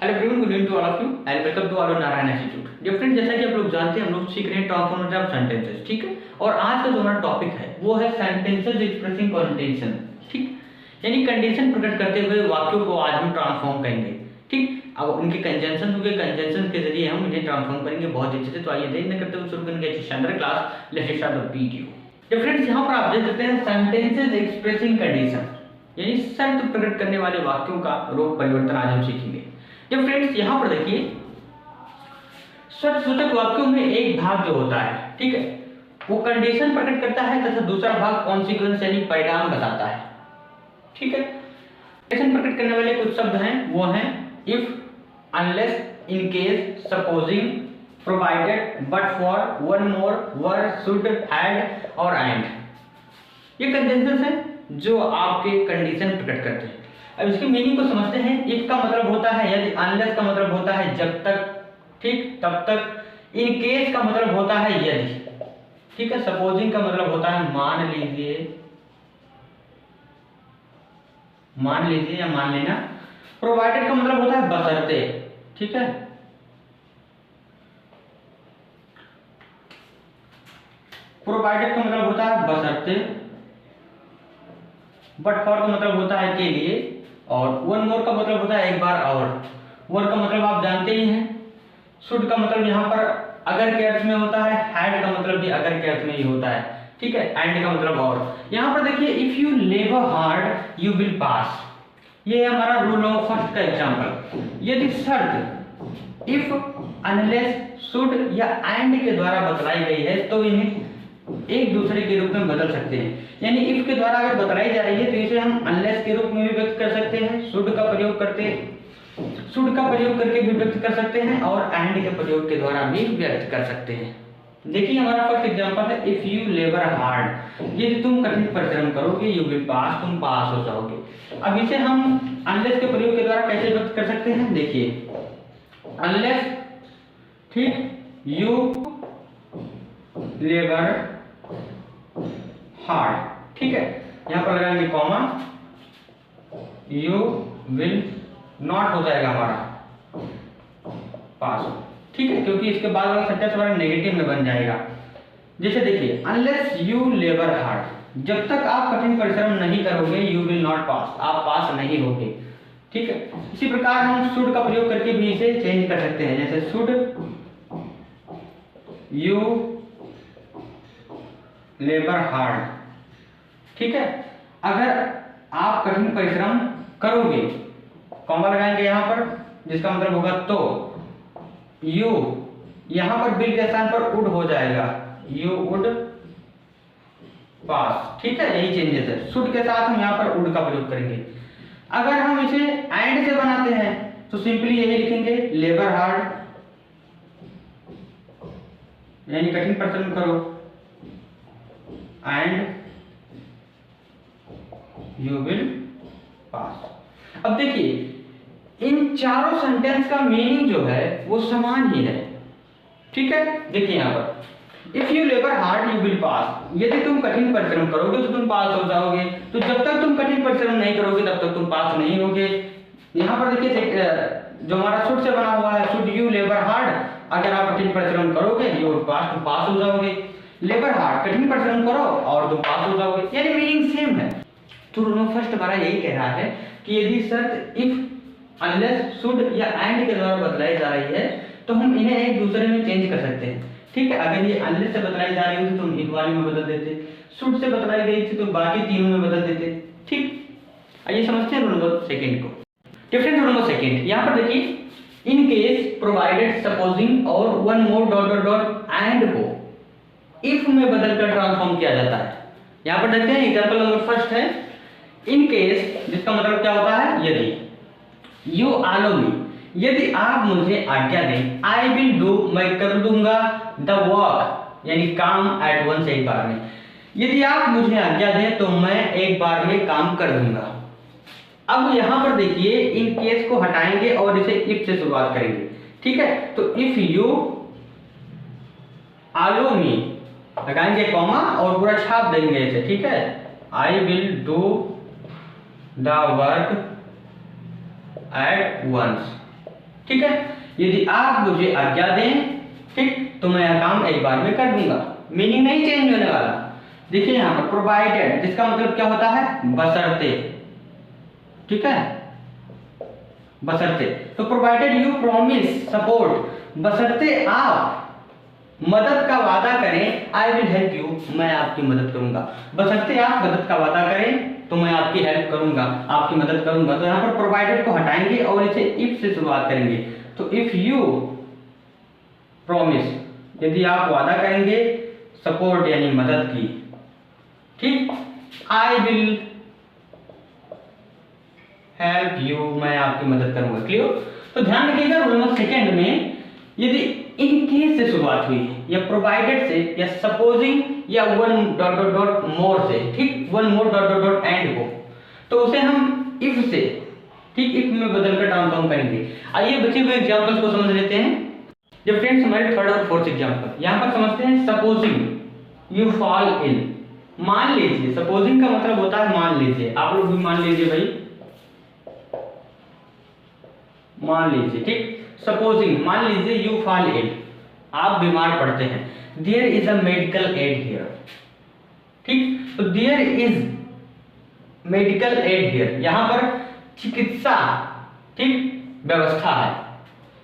Hello everyone, good evening to all of you and welcome to all Narayan Institute. Dear friends, जैसा कि आप लोग जानते हैं हम लोग सीख रहे हैं ट्रांसफॉर्मेशन ऑफ सेंटेंसेस, ठीक है। और आज का जो हमारा टॉपिक है वो है सेंटेंसेस एक्सप्रेसिंग कंडीशन, ठीक। यानी कंडीशन प्रकट करते हुए वाक्यों को आज हम ट्रांसफॉर्म करेंगे, ठीक। अब उनके कंजंक्शन होंगे, कंजंक्शन के जरिए हम इन्हें ट्रांसफॉर्म करेंगे बहुत अच्छे से। तो आइए देर न करते हुए शुरू करेंगे शानदार class. Let's start the video. Dear friends, यहाँ पर आप देख सकते हैं सेंटेंसेस एक्सप्रेसिंग कंडीशन, यानी शर्त प्रकट करने वाले वाक्यों का रूप परिवर्तन आज हम सीखेंगे। जब फ्रेंड्स यहाँ पर देखिए, शर्तसूचक वाक्यों में एक भाग जो होता है, ठीक है, वो कंडीशन प्रकट करता है तथा दूसरा भाग कॉन्सिक्वेंस यानी परिणाम बताता है, ठीक है। कंडीशन प्रकट करने वाले कुछ शब्द हैं, वो हैं if, unless, in case, supposing, provided, but for, one more, were, should, had और एंड। ये कंजंक्शंस हैं जो आपके कंडीशन प्रकट करते हैं। अब इसकी मीनिंग को समझते हैं। इफ का मतलब होता है यदि, अनलेस का मतलब होता है जब तक, ठीक, तब तक, इन केस का मतलब होता है यदि, ठीक है, सपोजिंग का मतलब होता है मान लीजिए या मान लेना, प्रोवाइडेड का मतलब होता है बशर्ते, ठीक है, प्रोवाइडेड का मतलब होता है बशर्ते, बट फॉर का मतलब होता है के लिए, और वन मोर का मतलब होता है एक बार और, वर का मतलब आप जानते ही हैं, शुड का मतलब यहाँ पर अगर के अर्थ में होता है, हैड का मतलब भी अगर के अर्थ में ही होता है, ठीक है, एंड का मतलब और। यहाँ पर देखिए, if you labour hard you will pass, ये है हमारा रूल ऑफ फर्स्ट का एग्जांपल। यदि शर्त इफ, अनलेस, शुड या एंड के द्वारा बतलाई गई है तो इन्हें एक दूसरे के रूप में बदल सकते हैं। यानी इफ के द्वारा अगर बतलाई जा रही है तो इसे हम अनलेस के रूप में भी व्यक्त कर सकते हैं, शुड का प्रयोग करके भी व्यक्त कर सकते हैं, और एंड के प्रयोग के द्वारा भी व्यक्त कर सकते हैं। देखिए हमारा फर्स्ट एग्जांपल है इफ यू लेबर हार्ड, यदि तुम कठिन परिश्रम करोगे, यू विल पास, तुम पास हो जाओगे। अब इसे हम अनलेस के प्रयोग के द्वारा कैसे व्यक्त कर सकते हैं, देखिए अनलेस, ठीक, यू लेबर हार्ड, ठीक है, यहां पर लगाएंगे कॉमा, यू विल नॉट हो जाएगा हमारा पास, ठीक है, क्योंकि इसके बाद वाला सेंटेंस हमारा नेगेटिव में बन जाएगा। जैसे देखिए अनलेस यू लेबर हार्ड, जब तक आप कठिन परिश्रम नहीं करोगे यू विल नॉट पास, आप पास नहीं होगे, ठीक है। इसी प्रकार हम शुड का प्रयोग करके भी इसे चेंज कर सकते हैं, जैसे शुड यू लेबर हार्ड, ठीक है, अगर आप कठिन परिश्रम करोगे, कॉमा लगाएंगे यहां पर, जिसका मतलब होगा तो, यू यहां पर विल के स्थान पर वुड हो जाएगा, यू वुड पास, ठीक है, यही चेंजेस है। शुड के साथ हम यहां पर वुड का प्रयोग करेंगे। अगर हम इसे एंड से बनाते हैं तो सिंपली यही लिखेंगे लेबर हार्ड, यानी कठिन परिश्रम करो, एंड यू विल पास। अब देखिए इन चारों सेंटेंस का मीनिंग जो है वो समान ही है, ठीक है। देखिए यहाँ पर if you labour hard you will pass, यदि तुम कठिन परिश्रम करोगे तो तुम पास हो जाओगे, तो जब तक तुम कठिन परिश्रम नहीं करोगे तब तक तुम पास नहीं होगे। यहाँ पर देखिए जो हमारा शुड से बना हुआ है, शुड यू लेबर हार्ड, अगर आप कठिन परिश्रम करोगे यू विल पास, तुम पास हो जाओगे। लेबर हार्ड, कठिन परिश्रम करो और तुम पास हो जाओगे, यानी मीनिंग सेम है। तो रूल ऑफ फर्स्ट हमारा यही कह रहा है कि यदि शर्त इफ, अनलेस, शुड या एंड के द्वारा बतलाई जा रही है तो हम इन्हें एक दूसरे में चेंज कर सकते हैं, ठीक है। अगर ये अनलेस से बतलाई जा रही होती तो हम इफ वाली में बदल देते, शुड से बतलाई गई थी तो बाकी तीनों में बदल देते, ठीक। आइए समझते हैं रूल नंबर सेकंड को। डिफरेंट रूल नंबर सेकंड, यहाँ पर देखिए इन केस, प्रोवाइडेड, सपोजिंग और one more dot dot dot and को इफ में बदलकर ट्रांसफॉर्म किया जाता है। यहाँ पर देखते हैं एग्जांपल नंबर फर्स्ट है इन केस, जिसका मतलब क्या होता है यदि, यू अलाउ मी, यदि आप मुझे आज्ञा दें, आई विल डू, मैं कर दूंगा, द वर्क यानी काम, एट वंस, एक बार में। यदि आप मुझे आज्ञा दें तो मैं एक बार में काम कर दूंगा। अब यहां पर देखिए इन केस को हटाएंगे और इसे इफ से शुरुआत करेंगे, ठीक है। तो इफ यू अलाउ मी लगाएंगे कॉमा और पूरा छाप देंगे इसे, ठीक है, I will do the work at once, ठीक है, यदि आप मुझे आज्ञा दें, ठीक, तो मैं यह काम एक बार में कर दूंगा। मीनिंग नहीं चेंज होने वाला। देखिए यहाँ पर प्रोवाइडेड, जिसका मतलब क्या होता है, बशर्ते, ठीक है, बशर्ते। तो प्रोवाइडेड यू प्रॉमिस सपोर्ट, बशर्ते आप मदद का वादा करें, आई विल हेल्प यू, मैं आपकी मदद करूंगा। बशर्ते आप मदद का वादा करें तो मैं आपकी हेल्प करूंगा, आपकी मदद करूंगा। तो यहाँ पर प्रोवाइडेड को हटाएंगे और इसे इफ से शुरुआत करेंगे। तो इफ यू प्रॉमिस, यदि आप वादा करेंगे, सपोर्ट यानी मदद की, ठीक, आई विल हेल्प यू, मैं आपकी मदद करूंगा। क्लियर? तो ध्यान रखिएगा रोल नंबर सेकंड में यदि इन केस से शुरुआत हुई या प्रोवाइडेड से या सपोजिंग या वन डॉट डॉट डॉट मोर से, ठीक, one more dot dot dot and को, तो उसे हम इफ से, ठीक, इफ में बदलकर ट्रांसफॉर्म करेंगे। आइए बचे हुए एग्जांपल्स को समझ लेते हैं। जब फ्रेंड्स हमारे थर्ड और फोर्थ एग्जांपल यहां पर समझते हैं। सपोजिंग यू फॉल इन, मान लीजिए, सपोजिंग का मतलब होता है मान लीजिए, आप लोग भी मान लीजिए भाई, मान लीजिए, ठीक, सपोजिंग मान लीजिए यू फॉल इल, आप बीमार पड़ते हैं। There is a medical aid here, ठीक, तो there is medical aid here, यहां पर चिकित्सा, ठीक, व्यवस्था है,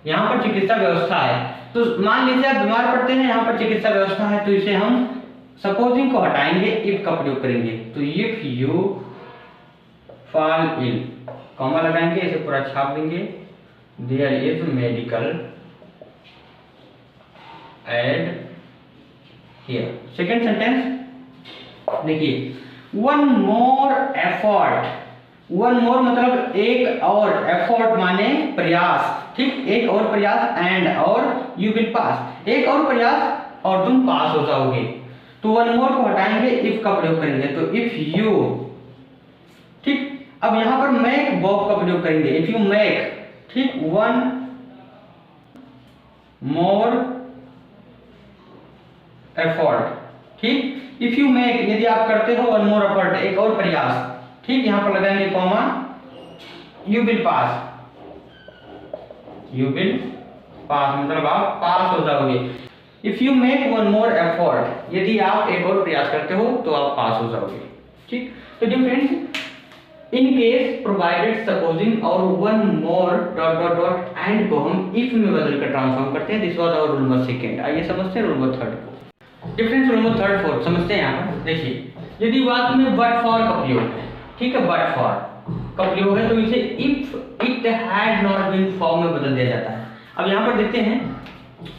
यहां पर चिकित्सा व्यवस्था है। तो मान लीजिए आप बीमार पड़ते हैं, यहां पर चिकित्सा व्यवस्था है, तो इसे हम सपोजिंग को हटाएंगे, इफ का प्रयोग करेंगे। तो if you fall ill, comma लगाएंगे, इसे पूरा छाप देंगे, there is medical aid here. Second sentence देखिए, one more effort, one more मतलब एक और, एफर्ट माने प्रयास, ठीक, एक और प्रयास, एंड और यू विल पास, एक और प्रयास और तुम पास हो जाओगे। तो वन मोर को हटाएंगे, इफ का प्रयोग करेंगे। तो इफ यू, ठीक, अब यहां पर मेक वर्ब का प्रयोग करेंगे। इफ यू मेक, ठीक, वन मोर एफर्ट, ठीक, इफ यू मेक, यदि आप करते हो, वन मोर एफर्ट, एक और प्रयास, ठीक, यहां पर लगाएंगे comma, you will pass, you will pass मतलब आप पास हो जाओगे। If you make one more effort, यदि आप एक और प्रयास करते हो तो आप पास हो जाओगे, ठीक। तो friends, in case provided, supposing और one more dot dot dot and को हम इफ में बदलकर ट्रांसफॉर्म करते हैं। This was our rule number second. आइए समझते हैं रूल नंबर थर्ड को। Difference rule number third fourth समझते हैं। यहाँ पर देखिए, यदि वाक्य में बट फॉर का प्रयोग है, ठीक है, बट फॉर का प्रयोग है, तो इसे if it had not been form में बदल दिया जाता है। अब यहाँ पर देखते हैं,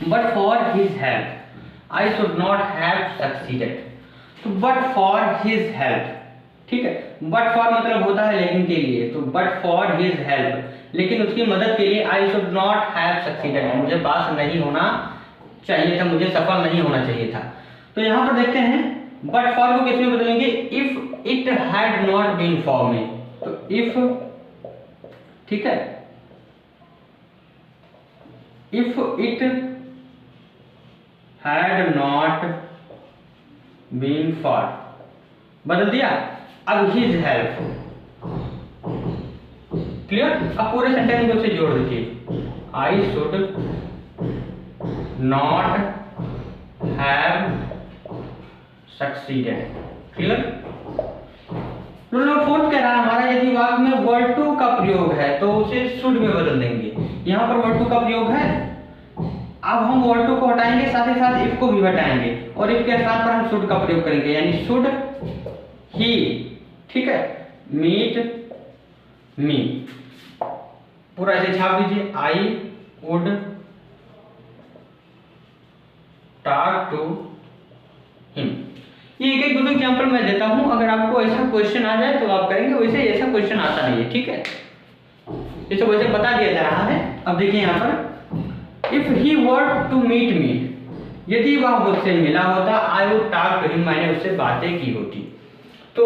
but for his help I should not have succeeded. तो बट फॉर हिज हेल्प, ठीक है, बट फॉर मतलब होता है लेकिन के लिए, तो बट फॉर हिज हेल्प, लेकिन उसकी मदद के लिए, I should not have succeeded, मुझे पास नहीं होना चाहिए था, मुझे सफल नहीं होना चाहिए था। तो यहाँ पर देखते हैं, बट फॉर को किस में बदलेंगे, if it had not been form में। तो इफ, ठीक है, if it had not been for, बदल दिया। अब हिज हेल्प, क्लियर। अब पूरे सेंटेंस में उसे जोड़ दीजिए, I should not have succeeded, clear. Rule number fourth कह रहा है हमारा, यदि वाक्य में वर्ड टू का प्रयोग है तो उसे शुड में बदल देंगे। यहां पर वर्ड टू का प्रयोग है, अब हम वर्ड टू को हटाएंगे, साथ ही साथ इफ को भी हटाएंगे और इफ के स्थान पर हम शुड का प्रयोग करेंगे, यानी शुड ही, ठीक है, मीट मी, पूरा ऐसे छाप दीजिए, I would talk to him. ये एक एक दो एग्जांपल मैं देता हूं, अगर आपको ऐसा क्वेश्चन आ जाए तो आप करेंगे, वैसे ऐसा क्वेश्चन आता नहीं है, ठीक है, इसे वैसे बता दिया जा रहा है। अब देखिए यहाँ पर, if he were to meet me, यदि वह मुझसे मिला होता, I would talk to him, मैंने उससे बातें की होती। तो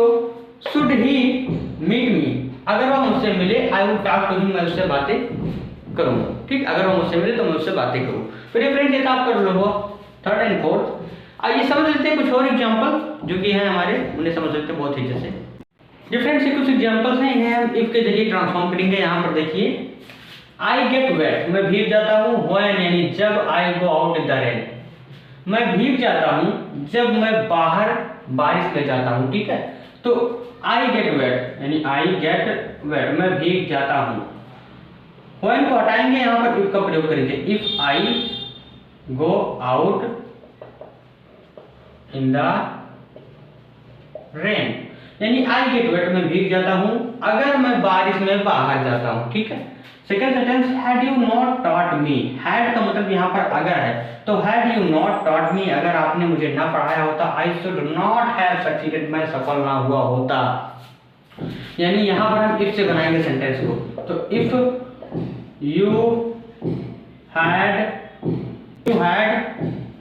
शुड ही मीट मी, अगर वह मुझसे मिले, I would talk to him, मैं उससे बातें करूंगा, ठीक, अगर वह मुझसे मिले तो मैं उससे बातें करूँ। फिर फ्रेंड्स ये आपका रूल हुआ थर्ड एंड फोर्थ। आइए समझ लेते हैं कुछ और एग्जांपल जो कि हैं हमारे, उन्हें समझ लेते हैं बहुत ही अच्छे से। फ्रेंड्स ये कुछ एग्जांपल्स हैं, इन्हें हम इफ के जरिए ट्रांसफॉर्म करेंगे। यहाँ पर देखिए, आई गेट वेट, मैं भीग जाता हूँ, व्हेन यानी जब, I go out in the rain, मैं भीग जाता हूँ जब मैं बाहर बारिश में जाता हूँ, ठीक है। तो आई गेट वेट यानी आई गेट वेट, मैं भीग जाता हूँ। व्हेन को हटाएंगे, यहाँ पर इफ का प्रयोग करेंगे, if I go out in the rain, यानी आई गेट वेट, मैं भीग जाता हूं अगर मैं बारिश में बाहर जाता हूं, ठीक है। Second sentence, had you not taught me, had का मतलब यहाँ पर अगर है, तो had you not taught me, अगर आपने मुझे ना पढ़ाया होता, I should not have succeeded, मैं सफल ना हुआ होता। यानी यहाँ पर हम इफ से बनाएंगे सेंटेंस को, तो if you had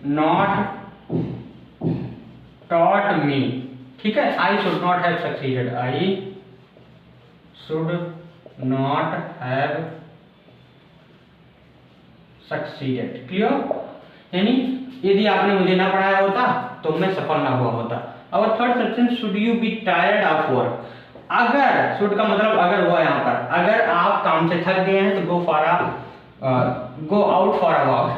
not taught me, ठीक है, I should not have succeeded, I should not have succeeded, clear. यानी यदि आपने मुझे ना पढ़ाया होता तो मैं सफल ना हुआ होता। और third sentence, should you be tired of work, अगर, शुड का मतलब अगर हुआ यहाँ पर, अगर आप काम से थक गए हैं तो go out for a walk,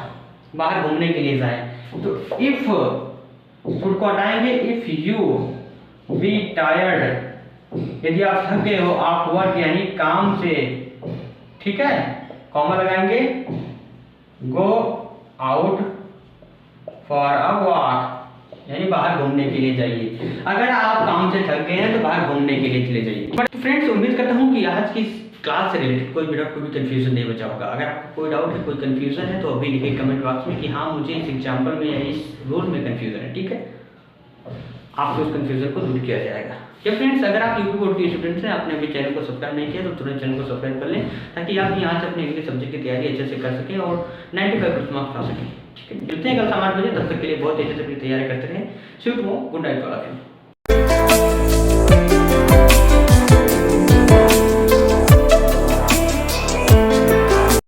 बाहर घूमने के लिए जाएं। तो इफ शुड को हटाएंगे, इफ यू बी टायर्ड, यदि आप थक गए हो, आप वर्क यानी काम से, ठीक है, कॉमा लगाएंगे, go out for a walk यानी बाहर घूमने के लिए जाइए। अगर आप काम से थक गए हैं तो बाहर घूमने के लिए चले जाइए। बट फ्रेंड्स, उम्मीद करता हूँ कि आज की क्लास से रिलेटेड कोई भी डाउट, कोई भी कंफ्यूजन नहीं बचा होगा। अगर आपको कोई डाउट है, कोई कंफ्यूजन है, तो अभी लिखिए कमेंट बॉक्स में कि हाँ मुझे इस एग्जाम्पल में या इस रूल में कंफ्यूजन है, ठीक है। आपको उस कंफ्यूजन को दूर किया जाएगा। या फ्रेंड्स, अगर आप यूपी बोर्ड के स्टूडेंट्स हैं, आपने अभी चैनल को सब्सक्राइब नहीं किया तो तुरंत चैनल को सब्सक्राइब कर लें, ताकि आप यहाँ से अपने इंग्लिश सब्जेक्ट की तैयारी अच्छे से कर सकें और 95% मार्क्स पा सकें, ठीक है। मिलते हैं कल 8 बजे, तब तक के लिए बहुत अच्छे से अपनी तैयारी करते रहें। Good night all of you.